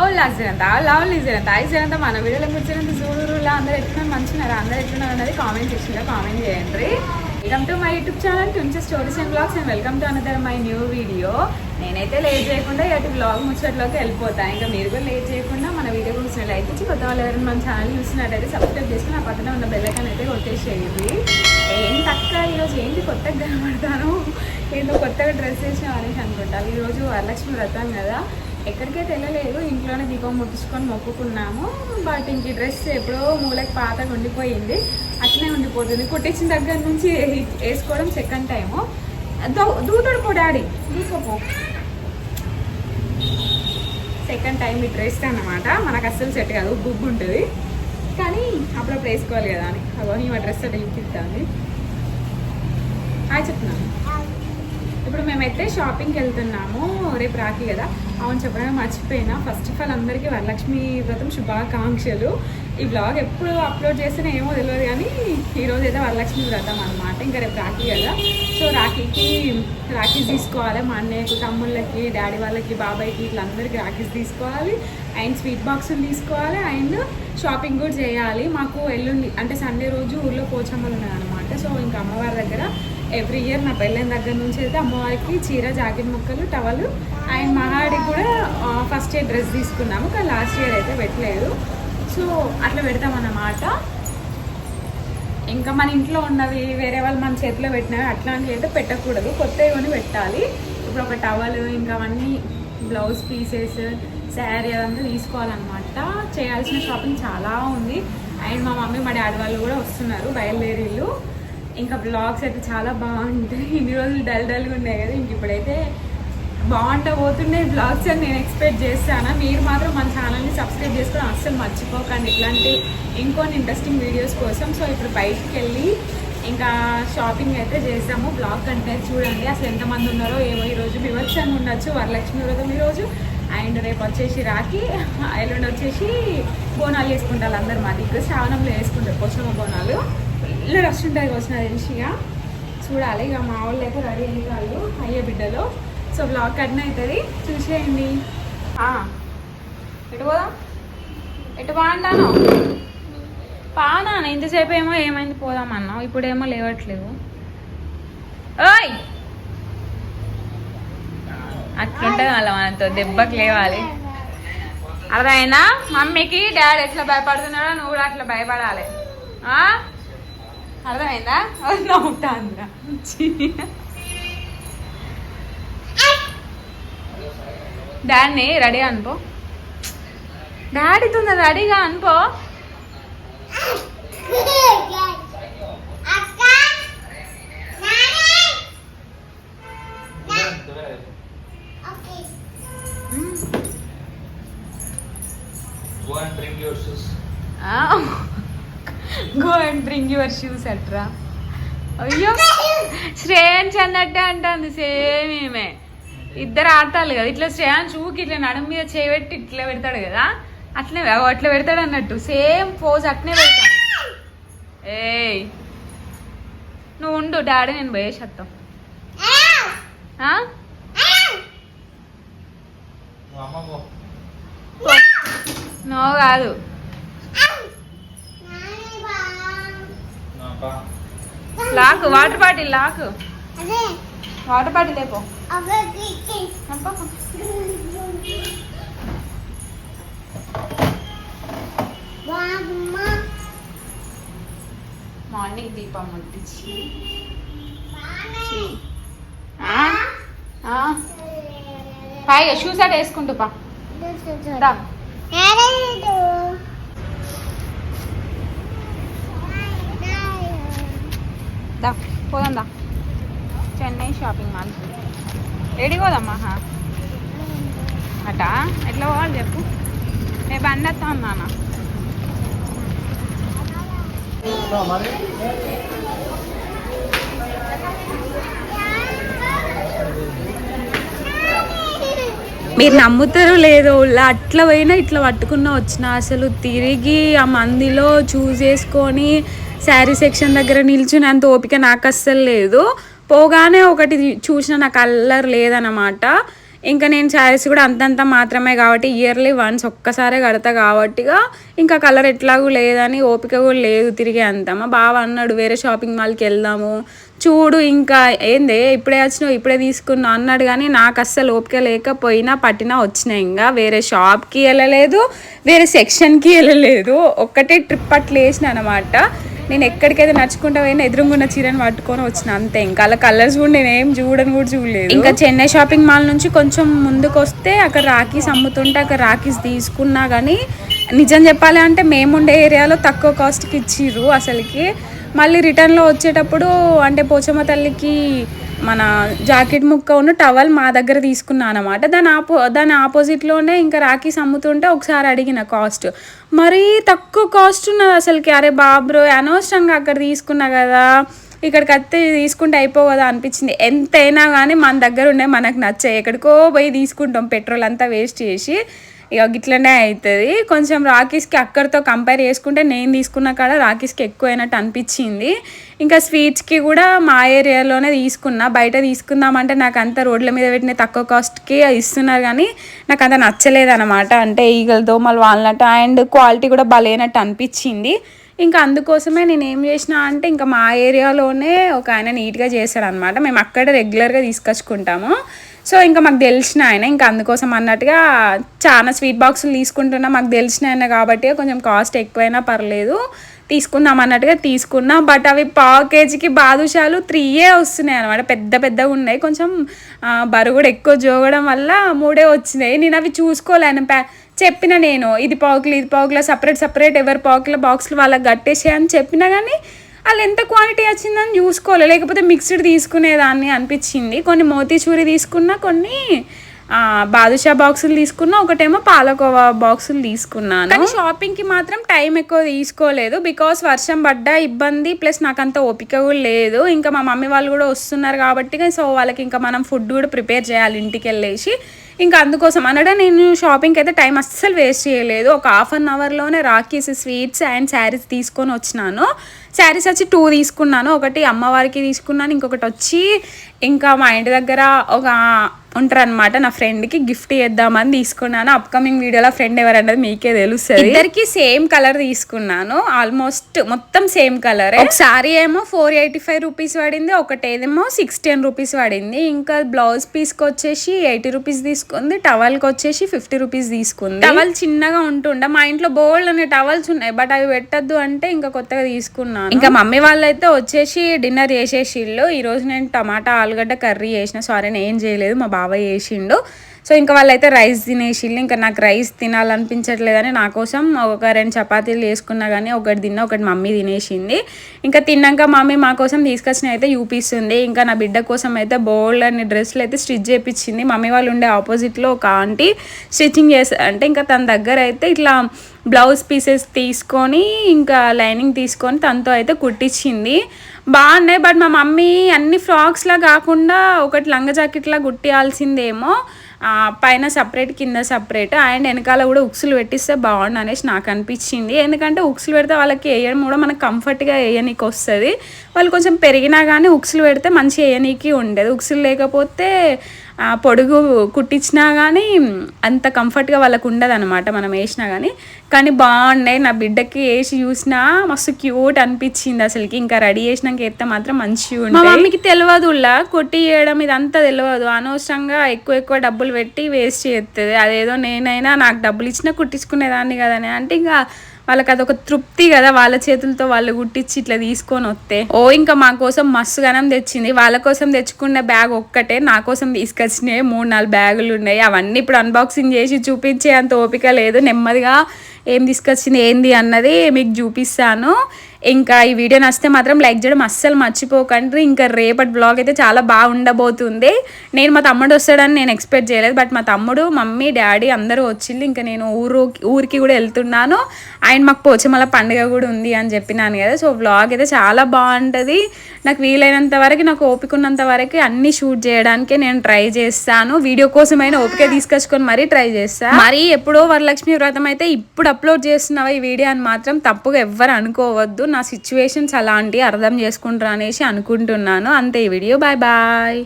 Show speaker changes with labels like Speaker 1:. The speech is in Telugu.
Speaker 1: ఓ లాజరంతా లవ్ లిజరంతా ఐజరంతా మన వీడియోలో కూర్చొని చూడురులా అందరూ ఎట్లున్నారు మంచిగా అందరూ ఎట్లున్నారు అనేది కామెంట్ సెక్షన్లో కామెంట్ చేయండి. Welcome to my YouTube channel twins stories and blogs and welcome to another my new video. నేనైతే లేట్ చేయకుండా ఇటు బ్లాగ్ ముచ్చట్లోకి వెళ్ళిపోతాను. ఇంకా మీరు కూడా లేట్ చేయకుండా మన వీడియో చూసిన లైక్ ఇచ్చి కొత్త వాళ్ళు ఎవరైనా మన ఛానల్ చూసినట్టయితే సబ్స్క్రైబ్ చేసుకుని ఆ పక్కన ఉన్న బెల్ ఐకాన్ అయితే కొట్టేసేయండి. ఏంటి అక్క ఈరోజు ఏంటి కొత్తగా కనబడతాను, ఏంటో కొత్తగా డ్రెస్ వేసినాం అనేసి అనుకుంటాను. ఈరోజు వరలక్ష్మి వ్రతం కదా, ఎక్కడికైతే వెళ్ళలేదు, ఇంట్లోనే దీపం ముట్టించుకొని మొక్కుకున్నాము. బట్ ఇంక ఈ డ్రెస్ ఎప్పుడో మూలకి పాతగా ఉండిపోయింది, అట్లనే ఉండిపోతుంది. కుట్టించిన దగ్గర నుంచి వేసుకోవడం సెకండ్ టైము. దూతడు పో డాడీ, దూసుకోపో. సెకండ్ టైం ఈ డ్రెస్ అన్నమాట. మనకు అస్సలు సెట్ కాదు, బుగ్గు ఉంటుంది, కానీ అప్పుడప్పుడు వేసుకోవాలి కదా అని. అదో ఈ డ్రెస్ అంటే చూపిస్తాను. హాయ్ చెప్తున్నాను. ఇప్పుడు మేమైతే షాపింగ్కి వెళ్తున్నాము, రేపు రాఖీ కదా. అవును చెప్పడానికి మర్చిపోయినా, ఫస్ట్ ఆఫ్ ఆల్ అందరికీ వరలక్ష్మి వ్రతం శుభాకాంక్షలు. ఈ బ్లాగ్ ఎప్పుడు అప్లోడ్ చేస్తేనే ఏమో తెలియదు, కానీ ఈరోజు అయితే వరలక్ష్మి వ్రతం అనమాట. ఇంకా రేపు రాఖీ కదా, సో రాఖీస్ తీసుకోవాలి. మా అన్నయ్యకు, తమ్ముళ్ళకి, డాడీ వాళ్ళకి, బాబాయ్కి ఇట్లా అందరికీ రాఖీస్ తీసుకోవాలి. అండ్ స్వీట్ బాక్సులు తీసుకోవాలి, అండ్ షాపింగ్ కూడా చేయాలి. మాకు ఎల్లుండి అంటే సండే రోజు ఊళ్ళో పోచమ్మలు ఉన్నాయన్నమాట. సో ఇంకా అమ్మవారి దగ్గర ఎవ్రీ ఇయర్ నా పెళ్ళైన దగ్గర నుంచి అయితే అమ్మవారికి చీర, జాకెట్ ముక్కలు, టవలు, అండ్ మహాడికి కూడా ఫస్ట్ ఇయర్ డ్రెస్ తీసుకున్నాము, కానీ లాస్ట్ ఇయర్ అయితే పెట్టలేదు. సో అట్లా పెడతామన్నమాట. ఇంకా మన ఇంట్లో ఉన్నవి వేరే వాళ్ళు మన చేతిలో పెట్టినవి అట్లాంటివి అయితే పెట్టకూడదు, కొత్తవి కొని పెట్టాలి. ఇప్పుడు ఒక టవల్, ఇంకా అవన్నీ బ్లౌజ్ పీసెస్, శారీ అదంతా తీసుకోవాలన్నమాట. చేయాల్సిన షాపింగ్ చాలా ఉంది. అండ్ మా మమ్మీ, మా డాడీ వాళ్ళు కూడా వస్తున్నారు, బయలుదేరిళ్ళు. ఇంకా బ్లాగ్స్ అయితే చాలా బాగుంటాయి. ఇన్ని రోజులు డల్గా ఉన్నాయి కదా, ఇంక ఇప్పుడైతే బాగుంటా పోతుండే బ్లాగ్స్ అని నేను ఎక్స్పెక్ట్ చేస్తాను. మీరు మాత్రం మన ఛానల్ని సబ్స్క్రైబ్ చేసుకొని అస్సలు మర్చిపోకండి ఇట్లాంటి ఇంకొన్ని ఇంట్రెస్టింగ్ వీడియోస్ కోసం. సో ఇప్పుడు బయటికి వెళ్ళి ఇంకా షాపింగ్ అయితే చేస్తాము. బ్లాగ్ కంటే చూడండి అసలు ఎంతమంది ఉన్నారో ఏమో. ఈరోజు వివత్సంగా ఉండొచ్చు వరలక్ష్మి వ్రతం ఈరోజు. అండ్ రేపు వచ్చేసి రాఖీ, ఎల్లుండి వచ్చేసి బోనాలు వేసుకుంటారు అందరు. మా దగ్గర శ్రావణంలో వేసుకుంటారు పోషమ్మ బోనాలు. ఇల్లు రష్ ఉంటుంది వచ్చిన తెలిసిగా చూడాలి. ఇక మా వాళ్ళు అయితే రెడీ అయ్యి వాళ్ళు అయ్యే బిడ్డలో. సో బ్లాగ్ కట్న అవుతుంది, చూసేయండి. ఎటు పోదాం, ఎటు బాగుంటాను పానా. ఇంతసేపు ఏమో ఏమైంది పోదామన్నావు, ఇప్పుడేమో లేవట్లేవు. ఓయ్ అట్లుంటుంది మళ్ళీ మనతో, దెబ్బకి లేవాలి. అర్థమైనా మమ్మీకి డాడీ ఎట్లా భయపడుతున్నాడో నువ్వు కూడా అట్లా భయపడాలి. అర్థమైందా? నవ్వుతా అందులో డాడీని రెడీ అనుకో, డాడీతో రెడీగా అనుకో. Go and bring your shoes అట్రా. అయ్యో శ్రేయాన్స్ అన్నట్టే అంటుంది, సేమ్ ఏమే. ఇద్దరు ఆడతారు కదా, ఇట్లా శ్రేయాన్స్ ఊకి ఇట్లా నడుము మీద చేయబెట్టి ఇట్లా పెడతాడు కదా, అట్లనే అట్లా పెడతాడు అన్నట్టు, సేమ్ పోజ్ అట్నే పెడతాను. ఏయ్ నువ్వు ఉండు డాడీ, నేను పోయేసేస్తాం. నో కాదు, lock water bottle, lock water bottle లేపో. మార్నింగ్ దీపం ముట్టించి హాయిగా షూస్ అట్ వేసుకుంటూ పా. పోదా చెన్నై షాపింగ్ మాల్. ఏడికి పోదమ్మా అటా, ఎట్లా పోవాలి చెప్పు. రేపు అండేస్తా ఉన్నానా. మీరు నమ్ముతారో లేదో, అట్లా పోయినా ఇట్లా పట్టుకున్నా వచ్చిన, అసలు తిరిగి ఆ మందిలో చూస్ చేసుకొని శారీ సెక్షన్ దగ్గర నిల్చునేంత ఓపిక నాకు అస్సలు లేదు. పోగానే ఒకటి చూసిన, నాకు కలర్ లేదన్నమాట. ఇంకా నేను శారీస్ కూడా అంతంత మాత్రమే కాబట్టి ఇయర్లీ వన్స్ ఒక్కసారే కడతా కాబట్టిగా ఇంకా కలర్ ఎట్లాగూ లేదని ఓపిక కూడా లేదు తిరిగే అంత. మా బావ అన్నాడు వేరే షాపింగ్ మాల్కి వెళ్దాము చూడు, ఇంకా ఏందే ఇప్పుడే వచ్చినావు ఇప్పుడే తీసుకున్నావు అన్నాడు. కానీ నాకు అస్సలు ఓపిక లేకపోయినా పట్టినా వచ్చినాయి. ఇంకా వేరే షాప్కి వెళ్ళలేదు, వేరే సెక్షన్కి వెళ్ళలేదు, ఒక్కటే ట్రిప్ అట్లా వేసిన అనమాట. నేను ఎక్కడికైతే నడుచుకుంటా పోయినా ఎదురుగున్న చీరని పట్టుకొని వచ్చిన అంతే. ఇంకా అలా కలర్స్ కూడా నేను ఏం చూడని కూడా చూడలేదు. ఇంకా చెన్నై షాపింగ్ మాల్ నుంచి కొంచెం ముందుకు వస్తే అక్కడ రాఖీస్ అమ్ముతుంటే అక్కడ రాఖీస్ తీసుకున్నా. కానీ నిజం చెప్పాలి అంటే మేముండే ఏరియాలో తక్కువ కాస్ట్కి ఇచ్చిర్రు అసలుకి. మళ్ళీ రిటర్న్లో వచ్చేటప్పుడు అంటే పోచమ్మ తల్లికి మన జాకెట్ ముక్క ఉన్న టవల్ మా దగ్గర తీసుకున్నాను అనమాట. దాని ఆపోజిట్లోనే ఇంకా రాఖీస్ అమ్ముతుంటే ఒకసారి అడిగిన కాస్ట్ మరీ తక్కువ కాస్ట్ ఉన్నది అసలుకి. అరే బాబ్రో అనవసరంగా అక్కడ తీసుకున్నా కదా, ఇక్కడికి వస్తే తీసుకుంటే అయిపో కదా అనిపించింది. ఎంతైనా కానీ మన దగ్గర ఉండే మనకు నచ్చాయి, ఎక్కడికో పోయి తీసుకుంటాం పెట్రోల్ అంతా వేస్ట్ చేసి. ఇక గిట్లనే అవుతుంది. కొంచెం రాఖీస్కి అక్కడితో కంపేర్ చేసుకుంటే నేను తీసుకున్న కాడ రాఖీస్కి ఎక్కువైనట్టు అనిపించింది. ఇంకా స్వీట్స్కి కూడా మా ఏరియాలోనే తీసుకున్నా. బయట తీసుకుందామంటే నాకు అంత రోడ్ల మీద పెట్టిన తక్కువ కాస్ట్కి ఇస్తున్నారు కానీ నాకు అంత నచ్చలేదు అనమాట. అంటే ఈగల దోమలు వాలినట్టు అండ్ క్వాలిటీ కూడా బాగాలేనట్టు అనిపించింది. ఇంకా అందుకోసమే నేను ఏం చేసిన అంటే ఇంకా మా ఏరియాలోనే ఒక ఆయన నీట్గా చేస్తాడు అనమాట. మేము అక్కడ రెగ్యులర్గా తీసుకొచ్చుకుంటాము. సో ఇంకా మాకు తెలిసిన ఆయన, ఇంకా అందుకోసం అన్నట్టుగా చాలా స్వీట్ బాక్సులు తీసుకుంటున్నా. మాకు తెలిసిన ఆయన కాబట్టి కొంచెం కాస్ట్ ఎక్కువైనా పర్లేదు తీసుకుందాం అన్నట్టుగా తీసుకున్నా. బట్ అవి పావు కేజీకి బాదుషాలు 3 వస్తున్నాయి అనమాట. పెద్ద పెద్దగా ఉన్నాయి. కొంచెం బరువు కూడా ఎక్కువ జోగడం వల్ల 3 వచ్చినాయి. నేను అవి చూసుకోలేను. చెప్పిన నేను ఇది పావుకిలో సపరేట్ ఎవరి పావుకిలో బాక్సులు వాళ్ళకి కట్టేసే అని చెప్పినా కానీ వాళ్ళు ఎంత క్వాంటిటీ వచ్చిందని చూసుకోవాలి. లేకపోతే మిక్స్డ్ తీసుకునేదాన్ని అనిపించింది. కొన్ని మోతీచూరి తీసుకున్నా, కొన్ని బాదుషా బాక్సులు తీసుకున్నా, ఒకటేమో పాలకోవా బాక్సులు తీసుకున్నాను. కానీ షాపింగ్కి మాత్రం టైం ఎక్కువ తీసుకోలేదు. బికాస్ వర్షం పడ్డా ఇబ్బంది, ప్లస్ నాకు అంత ఓపిక కూడా లేదు. ఇంకా మా మమ్మీ వాళ్ళు కూడా వస్తున్నారు కాబట్టి సో వాళ్ళకి ఇంకా మనం ఫుడ్ కూడా ప్రిపేర్ చేయాలి ఇంటికి వెళ్ళేసి. ఇంకా అందుకోసం అనడా నేను షాపింగ్కి అయితే టైం అస్సలు వేస్ట్ చేయలేదు. ఒక ½ అన్ అవర్లోనే రాఖీస్, స్వీట్స్ అండ్ శారీస్ తీసుకొని వచ్చినాను. శారీస్ వచ్చి 2 తీసుకున్నాను. ఒకటి అమ్మవారికి తీసుకున్నాను, ఇంకొకటి వచ్చి ఇంకా మా ఇంటి దగ్గర ఒక ఉంటారనమాట నా ఫ్రెండ్కి గిఫ్ట్ చేద్దామని తీసుకున్నాను. అప్కమింగ్ వీడియోలో ఫ్రెండ్ ఎవరన్నది మీకే తెలుస్తుంది. ఇద్దరికి సేమ్ కలర్ తీసుకున్నాను, ఆల్మోస్ట్ మొత్తం సేమ్ కలర్. ఒకసారి ఏమో 485 రూపీస్ పడింది, ఒకటేదేమో 610 రూపీస్ పడింది. ఇంకా బ్లౌజ్ పీస్కి వచ్చేసి 80 రూపీస్ తీసుకుంది, టవల్కి వచ్చేసి 50 రూపీస్ తీసుకుంది. టవల్ చిన్నగా ఉంటుండే, మా ఇంట్లో బోల్డ్ అనే టవల్స్ ఉన్నాయి బట్ అవి పెట్టద్దు అంటే ఇంకా కొత్తగా తీసుకున్నాను. ఇంకా మమ్మీ వాళ్ళైతే వచ్చేసి డిన్నర్ చేసేసిళ్ళు. ఈరోజు నేను టమాటా ఆలుగడ్డ కర్రీ చేసిన, సారీ నేను చేయలేదు మా బాబాయ్ చేసిండు. సో ఇంకా వాళ్ళైతే రైస్ తినేసిళ్ళు. ఇంకా నాకు రైస్ తినాలనిపించట్లేదని నా కోసం ఒక 2 చపాతీలు వేసుకున్నా కానీ ఒకటి తిన్నా, ఒకటి మమ్మీ తినేసింది. ఇంకా తిన్నాక మమ్మీ మా కోసం తీసుకొచ్చిన అయితే చూపిస్తుంది. ఇంకా నా బిడ్డ కోసం అయితే బోల్డ్ అనే డ్రెస్సులు అయితే స్టిచ్ చేయించింది. మమ్మీ వాళ్ళు ఉండే ఆపోజిట్లో ఒక ఆంటీ స్టిచ్చింగ్ చేస్తారు. అంటే ఇంకా తన దగ్గర అయితే ఇట్లా బ్లౌజ్ పీసెస్ తీసుకొని ఇంకా లైనింగ్ తీసుకొని తనతో అయితే కుట్టించింది. బాగున్నాయి. బట్ మా మమ్మీ అన్ని ఫ్రాక్స్లా కాకుండా ఒకటి లంగా జాకెట్లా కుట్టియాల్సిందేమో, పైన సపరేట్ కింద సపరేట్ అండ్ వెనకాల కూడా ఉక్సులు పెట్టిస్తే బాగుండు అనేసి నాకు అనిపించింది. ఎందుకంటే ఉక్సులు పెడితే వాళ్ళకి వేయడం కూడా మనకు కంఫర్ట్గా వేయనీకి వస్తుంది. వాళ్ళు కొంచెం పెరిగినా కానీ ఉక్సులు పెడితే మంచిగా వేయనీకి ఉండదు. ఉక్సులు లేకపోతే పొడుగు కుట్టించినా కానీ అంత కంఫర్ట్గా వాళ్ళకు ఉండదు అనమాట మనం వేసినా కానీ. కానీ బాగున్నాయి. నా బిడ్డకి వేసి చూసినా మస్తు క్యూట్ అనిపించింది అసలుకి. ఇంకా రెడీ చేసినాక ఎత్తే మాత్రం మంచిగా ఉంటుంది. మా మమ్మీకి తెలియదు కొట్టి చేయడం ఇదంతా తెలియదు. అనవసరంగా ఎక్కువ డబ్బులు పెట్టి వేస్ట్ చేస్తుంది. అదేదో నేనైనా నాకు డబ్బులు ఇచ్చినా కుట్టించుకునేదాన్ని కదని అంటే ఇంకా వాళ్ళకి అదొక తృప్తి కదా, వాళ్ళ చేతులతో వాళ్ళు కుట్టించి ఇట్లా తీసుకొని వస్తే. ఇంకా మా కోసం మస్తు గనం తెచ్చింది. వాళ్ళ కోసం తెచ్చుకున్న బ్యాగ్ ఒక్కటే, నా కోసం తీసుకొచ్చినాయి 3-4 బ్యాగులు ఉన్నాయి. అవన్నీ ఇప్పుడు అన్బాక్సింగ్ చేసి చూపించే అంత ఓపిక లేదు. నెమ్మదిగా ఏం తీసుకొచ్చింది ఏంది అన్నది మీకు చూపిస్తాను. ఇంకా ఈ వీడియో నచ్చితే మాత్రం లైక్ చేయడం అస్సలు మర్చిపోకండి. ఇంకా రేపటి బ్లాగ్ అయితే చాలా బాగా ఉండబోతుంది. నేను మా తమ్ముడు వస్తాడని నేను ఎక్స్పెక్ట్ చేయలేదు, బట్ మా తమ్ముడు, మమ్మీ, డాడీ అందరూ వచ్చింది. ఇంకా నేను ఊరికి కూడా వెళ్తున్నాను. అండ్ మాకు పోచమల పండుగ కూడా ఉంది అని చెప్పినాను కదా. సో వ్లాగ్ అయితే చాలా బాగుంటుంది. నాకు వీలైనంత వరకు, నాకు ఓపిక ఉన్నంత వరకు అన్ని షూట్ చేయడానికి నేను ట్రై చేస్తాను. వీడియో కోసమైనా ఓపిక తీసుకొచ్చుకొని మరీ ట్రై చేస్తాను. మరి ఎప్పుడో వరలక్ష్మి వ్రతం అయితే ఇప్పుడు అప్లోడ్ చేస్తున్నావా ఈ వీడియో అని మాత్రం తప్పుగా ఎవ్వరు అనుకోవద్దు. నా సిచ్యువేషన్స్ అలాంటి అర్థం చేసుకుంటారు అనేసి అనుకుంటున్నాను. అంతే ఈ వీడియో. Bye bye.